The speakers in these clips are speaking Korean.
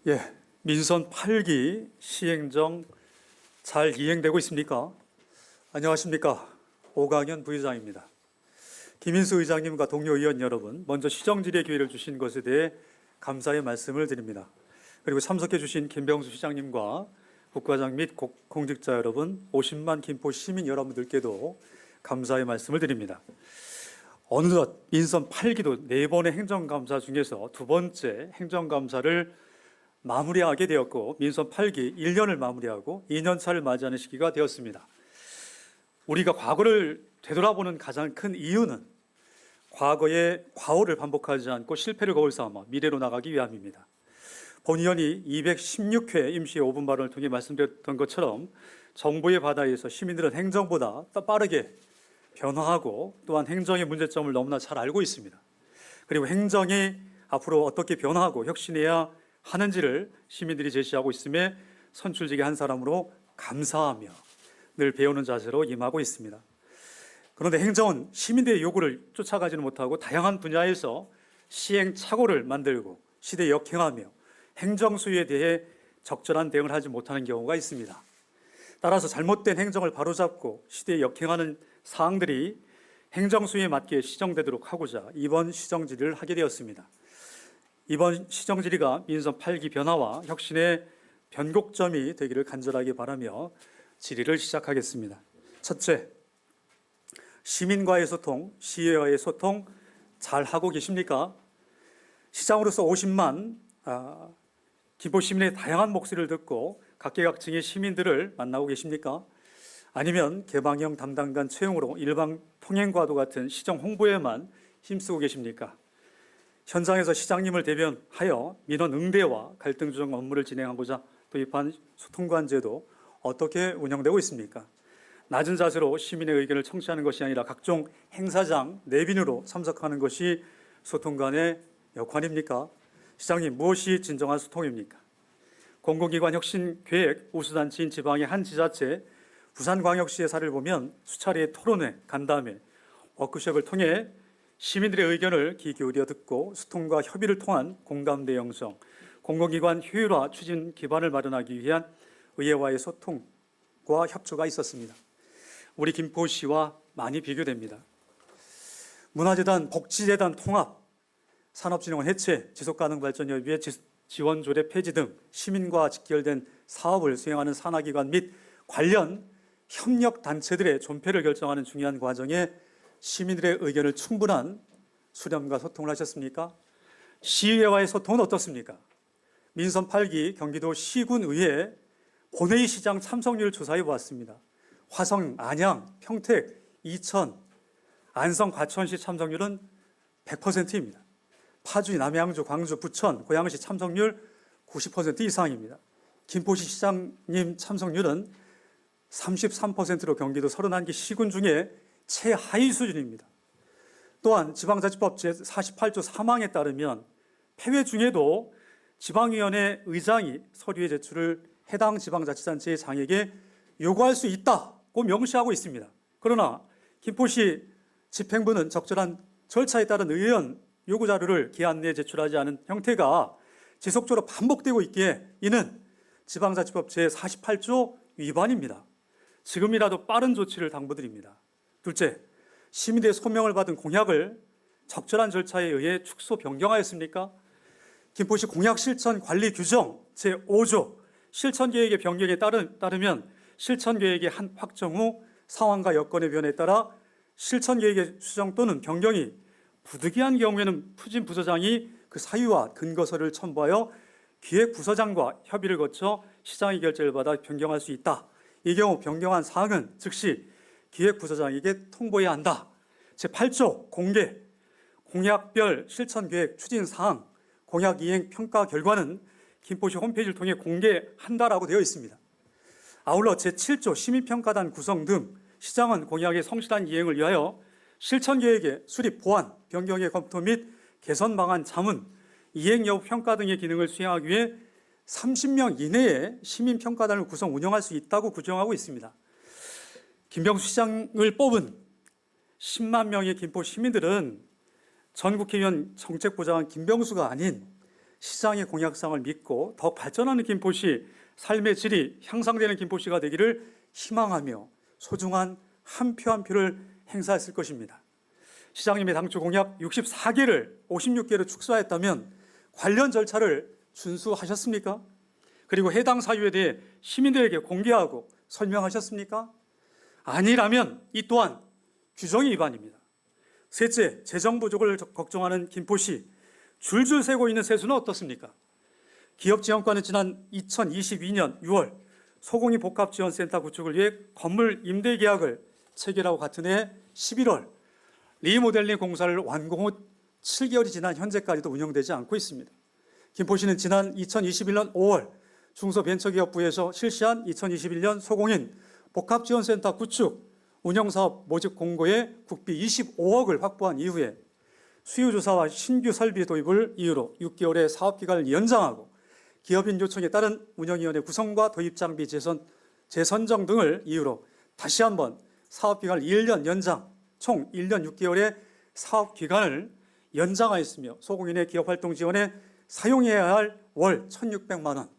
예, 민선 8기 시행정 잘 이행되고 있습니까? 안녕하십니까? 오강현 부의장입니다. 김인수 의장님과 동료 의원 여러분, 먼저 시정질의 기회를 주신 것에 대해 감사의 말씀을 드립니다. 그리고 참석해 주신 김병수 시장님과 국과장 및 공직자 여러분, 50만 김포 시민 여러분들께도 감사의 말씀을 드립니다. 어느덧 민선 8기도 4번의 행정감사 중에서 두 번째 행정감사를 마무리하게 되었고, 민선 8기 1년을 마무리하고 2년차를 맞이하는 시기가 되었습니다. 우리가 과거를 되돌아보는 가장 큰 이유는 과거의 과오를 반복하지 않고 실패를 거울 삼아 미래로 나가기 위함입니다. 본 의원이 216회 임시 5분 발언을 통해 말씀드렸던 것처럼 정부의 바다에서 시민들은 행정보다 더 빠르게 변화하고 또한 행정의 문제점을 너무나 잘 알고 있습니다. 그리고 행정이 앞으로 어떻게 변화하고 혁신해야 하는지를 시민들이 제시하고 있음에 선출직의 한 사람으로 감사하며 늘 배우는 자세로 임하고 있습니다. 그런데 행정은 시민들의 요구를 쫓아가지는 못하고 다양한 분야에서 시행착오를 만들고 시대에 역행하며 행정 수위에 대해 적절한 대응을 하지 못하는 경우가 있습니다. 따라서 잘못된 행정을 바로잡고 시대에 역행하는 사항들이 행정 수위에 맞게 시정되도록 하고자 이번 시정질의를 하게 되었습니다. 이번 시정질의가 민선 8기 변화와 혁신의 변곡점이 되기를 간절하게 바라며 질의를 시작하겠습니다. 첫째, 시민과의 소통, 시의회와의 소통 잘하고 계십니까? 시장으로서 50만 김포 시민의 다양한 목소리를 듣고 각계각층의 시민들을 만나고 계십니까? 아니면 개방형 담당관 채용으로 일방 통행과도 같은 시정 홍보에만 힘쓰고 계십니까? 현장에서 시장님을 대변하여 민원 응대와 갈등 조정 업무를 진행하고자 도입한 소통관 제도 어떻게 운영되고 있습니까? 낮은 자세로 시민의 의견을 청취하는 것이 아니라 각종 행사장 내빈으로 참석하는 것이 소통관의 역할입니까? 시장님, 무엇이 진정한 소통입니까? 공공기관 혁신계획 우수단체인 지방의 한 지자체 부산광역시의 사례를 보면 수차례의 토론회, 간담회, 워크숍을 통해 시민들의 의견을 귀 기울여 듣고 소통과 협의를 통한 공감대 형성, 공공기관 효율화 추진 기반을 마련하기 위한 의회와의 소통과 협조가 있었습니다. 우리 김포시와 많이 비교됩니다. 문화재단, 복지재단 통합, 산업진흥원 해체, 지속가능발전협의회 지원조례 폐지 등 시민과 직결된 사업을 수행하는 산하기관 및 관련 협력단체들의 존폐를 결정하는 중요한 과정에 시민들의 의견을 충분한 수렴과 소통을 하셨습니까? 시의회와의 소통은 어떻습니까? 민선 8기 경기도 시군의회 본회의 시장 참석률 조사해 보았습니다. 화성, 안양, 평택, 이천, 안성, 과천시 참석률은 100%입니다. 파주, 남양주, 광주, 부천, 고양시 참석률 90% 이상입니다. 김포시 시장님 참석률은 33%로 경기도 31개 시군 중에 최하위 수준입니다. 또한 지방자치법 제48조 3항에 따르면 폐회 중에도 지방위원회 의장이 서류의 제출을 해당 지방자치단체의 장에게 요구할 수 있다고 명시하고 있습니다. 그러나 김포시 집행부는 적절한 절차에 따른 의원 요구자료를 기한 내에 제출하지 않은 형태가 지속적으로 반복되고 있기에 이는 지방자치법 제48조 위반입니다. 지금이라도 빠른 조치를 당부드립니다. 둘째, 시민들의 소명을 받은 공약을 적절한 절차에 의해 축소 변경하였습니까? 김포시 공약 실천 관리 규정 제5조 실천계획의 변경에 따르면 실천계획의 한 확정 후 상황과 여건의 변화에 따라 실천계획의 수정 또는 변경이 부득이한 경우에는 추진 부서장이 그 사유와 근거서를 첨부하여 기획부서장과 협의를 거쳐 시장의 결재를 받아 변경할 수 있다. 이 경우 변경한 사항은 즉시 기획부서장에게 통보해야 한다. 제8조 공개, 공약별 실천계획 추진사항, 공약 이행 평가 결과는 김포시 홈페이지를 통해 공개한다라고 되어 있습니다. 아울러 제7조 시민평가단 구성 등 시장은 공약의 성실한 이행을 위하여 실천계획의 수립, 보완, 변경의 검토 및 개선 방안 자문, 이행 여부 평가 등의 기능을 수행하기 위해 30명 이내에 시민평가단을 구성 운영할 수 있다고 규정하고 있습니다. 김병수 시장을 뽑은 10만 명의 김포 시민들은 전 국회의원 정책부장은 김병수가 아닌 시장의 공약상을 믿고 더욱 발전하는 김포시, 삶의 질이 향상되는 김포시가 되기를 희망하며 소중한 한 표 한 표를 행사했을 것입니다. 시장님의 당초 공약 64개를 56개로 축소했다면 관련 절차를 준수하셨습니까? 그리고 해당 사유에 대해 시민들에게 공개하고 설명하셨습니까? 아니라면 이 또한 규정 위반입니다. 셋째, 재정 부족을 걱정하는 김포시, 줄줄 새고 있는 세수는 어떻습니까? 기업지원과는 지난 2022년 6월 소공인 복합지원센터 구축을 위해 건물 임대 계약을 체결하고 같은 해 11월 리모델링 공사를 완공 후 7개월이 지난 현재까지도 운영되지 않고 있습니다. 김포시는 지난 2021년 5월 중소벤처기업부에서 실시한 2021년 소공인 복합지원센터 구축 운영사업 모집 공고에 국비 25억을 확보한 이후에 수요조사와 신규 설비 도입을 이유로 6개월의 사업기간을 연장하고 기업인 요청에 따른 운영위원회 구성과 도입장비 재선정 등을 이유로 다시 한번 사업기간을 1년 연장, 총 1년 6개월의 사업기간을 연장하였으며 소공인의 기업활동 지원에 사용해야 할 월 1,600만 원,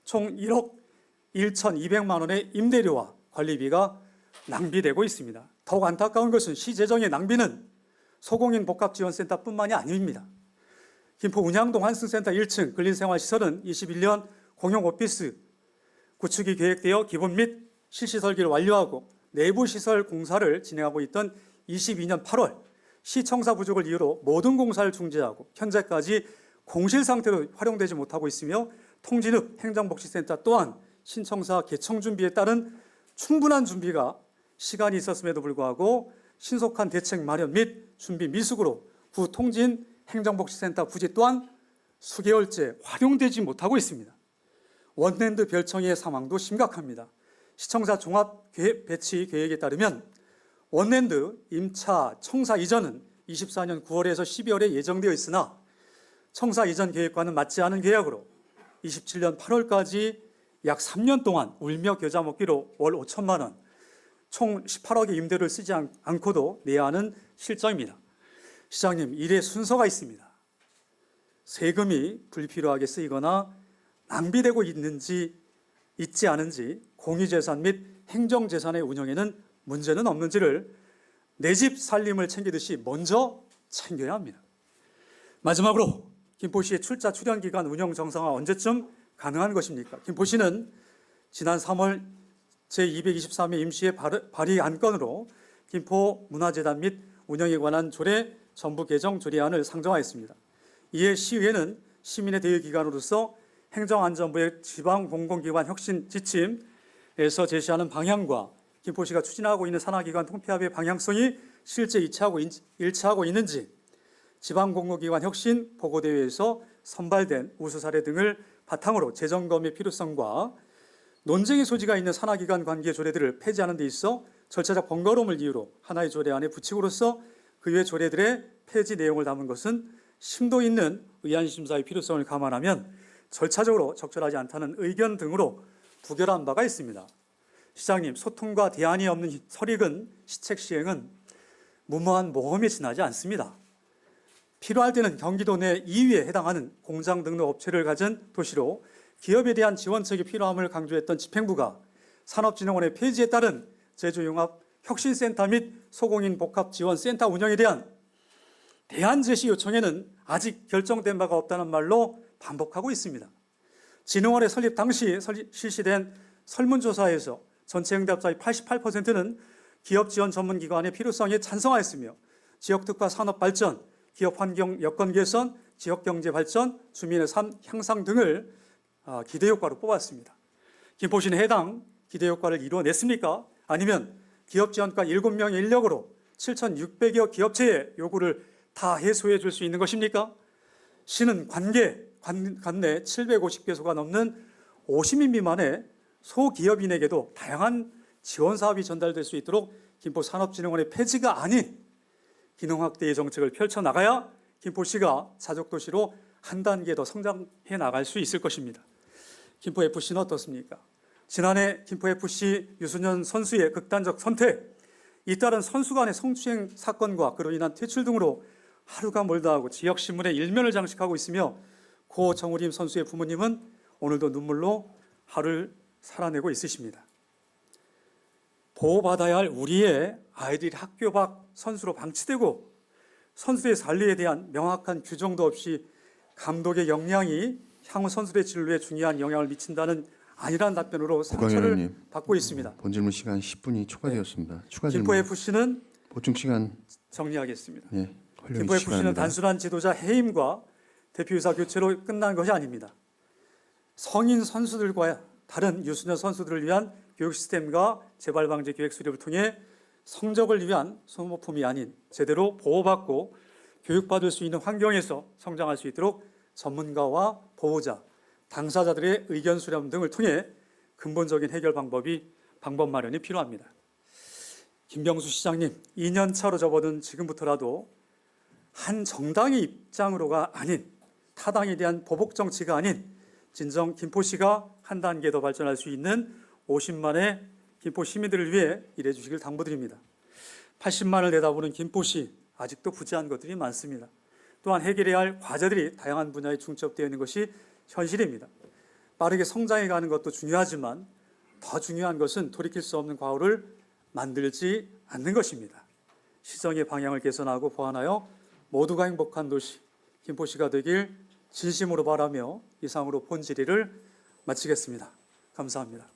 총 1억 1,200만 원의 임대료와 관리비가 낭비되고 있습니다. 더욱 안타까운 것은 시재정의 낭비는 소공인 복합지원센터뿐만이 아닙니다. 김포 운양동 한승센터 1층 근린생활시설은 21년 공용 오피스 구축이 계획되어 기본 및 실시 설계를 완료하고 내부 시설 공사를 진행하고 있던 22년 8월 시청사 부족을 이유로 모든 공사를 중지하고 현재까지 공실 상태로 활용되지 못하고 있으며 통진읍 행정복지센터 또한 신청사 개청 준비에 따른 충분한 준비가 시간이 있었음에도 불구하고 신속한 대책 마련 및 준비 미숙으로 구 통진 행정복지센터 부지 또한 수개월째 활용되지 못하고 있습니다. 원랜드 별청의 상황도 심각합니다. 시청사 종합 배치 계획에 따르면 원랜드 임차 청사 이전은 24년 9월에서 12월에 예정되어 있으나 청사 이전 계획과는 맞지 않은 계약으로 27년 8월까지 약 3년 동안 울며 겨자 먹기로 월 5천만 원, 총 18억의 임대료를 쓰지 않고도 내야 하는 실정입니다. 시장님, 일의 순서가 있습니다. 세금이 불필요하게 쓰이거나 낭비되고 있지 않은지 공유재산 및 행정재산의 운영에는 문제는 없는지를 내 집 살림을 챙기듯이 먼저 챙겨야 합니다. 마지막으로 김포시의 출자 출연 기간 운영 정상화 언제쯤 가능한 것입니까? 김포시는 지난 3월 제223회 임시회 발의 안건으로 김포문화재단 및 운영에 관한 조례 전부 개정 조례안을 상정하였습니다. 이에 시의회는 시민의 대의기관으로서 행정안전부의 지방공공기관 혁신 지침에서 제시하는 방향과 김포시가 추진하고 있는 산하기관 통폐합의 방향성이 실제 일치하고 있는지 지방공공기관 혁신 보고대회에서 선발된 우수 사례 등을 바탕으로 재점검의 필요성과 논쟁의 소지가 있는 산하기관 관계 조례들을 폐지하는 데 있어 절차적 번거로움을 이유로 하나의 조례안에 붙이고로써 그 외 조례들의 폐지 내용을 담은 것은 심도 있는 의안심사의 필요성을 감안하면 절차적으로 적절하지 않다는 의견 등으로 부결한 바가 있습니다. 시장님, 소통과 대안이 없는 설익은 시책 시행은 무모한 모험에 지나지 않습니다. 필요할 때는 경기도 내 2위에 해당하는 공장 등록 업체를 가진 도시로 기업에 대한 지원책이 필요함을 강조했던 집행부가 산업진흥원의 폐지에 따른 제조융합 혁신센터 및 소공인 복합지원센터 운영에 대한 대안 제시 요청에는 아직 결정된 바가 없다는 말로 반복하고 있습니다. 진흥원의 설립 당시 실시된 설문조사에서 전체 응답자의 88%는 기업지원 전문기관의 필요성에 찬성하였으며 지역특화 산업 발전, 기업 환경 여건 개선, 지역경제 발전, 주민의 삶 향상 등을 기대효과로 뽑았습니다. 김포시는 해당 기대효과를 이루어냈습니까? 아니면 기업지원과 7명의 인력으로 7,600여 기업체의 요구를 다 해소해 줄 수 있는 것입니까? 시는 관내 750개소가 넘는 50인 미만의 소기업인에게도 다양한 지원 사업이 전달될 수 있도록 김포산업진흥원의 폐지가 아닌 기능 확대의 정책을 펼쳐나가야 김포시가 자족도시로 한 단계 더 성장해 나갈 수 있을 것입니다. 김포FC는 어떻습니까? 지난해 김포FC 유소년 선수의 극단적 선택, 잇따른 선수 간의 성추행 사건과 그로 인한 퇴출 등으로 하루가 멀다 하고 지역신문의 일면을 장식하고 있으며 고 정우림 선수의 부모님은 오늘도 눈물로 하루를 살아내고 있으십니다. 보호받아야 할 우리의 아이들이 학교 밖 선수로 방치되고 선수의 관리에 대한 명확한 규정도 없이 감독의 역량이 향후 선수의 진로에 중요한 영향을 미친다는 아니라는 답변으로 상처를 받고 있습니다. 본질문 시간 10분이 초과되었습니다. 추가 질문. 김포 FC는 보충 시간 정리하겠습니다. 예, 김포 FC는 단순한 지도자 해임과 대표이사 교체로 끝난 것이 아닙니다. 성인 선수들과 다른 유소년 선수들을 위한 교육 시스템과 재발 방지 기획 수립을 통해 성적을 위한 소모품이 아닌 제대로 보호받고 교육받을 수 있는 환경에서 성장할 수 있도록 전문가와 보호자, 당사자들의 의견 수렴 등을 통해 근본적인 해결 방법 마련이 필요합니다. 김병수 시장님, 2년 차로 접어든 지금부터라도 한 정당의 입장으로가 아닌 타당에 대한 보복 정치가 아닌 진정 김포시가 한 단계 더 발전할 수 있는 50만의 김포 시민들을 위해 일해 주시길 당부드립니다. 80만을 내다보는 김포시 아직도 부재한 것들이 많습니다. 또한 해결해야 할 과제들이 다양한 분야에 중첩되어 있는 것이 현실입니다. 빠르게 성장해 가는 것도 중요하지만 더 중요한 것은 돌이킬 수 없는 과오를 만들지 않는 것입니다. 시정의 방향을 개선하고 보완하여 모두가 행복한 도시 김포시가 되길 진심으로 바라며 이상으로 본 질의를 마치겠습니다. 감사합니다.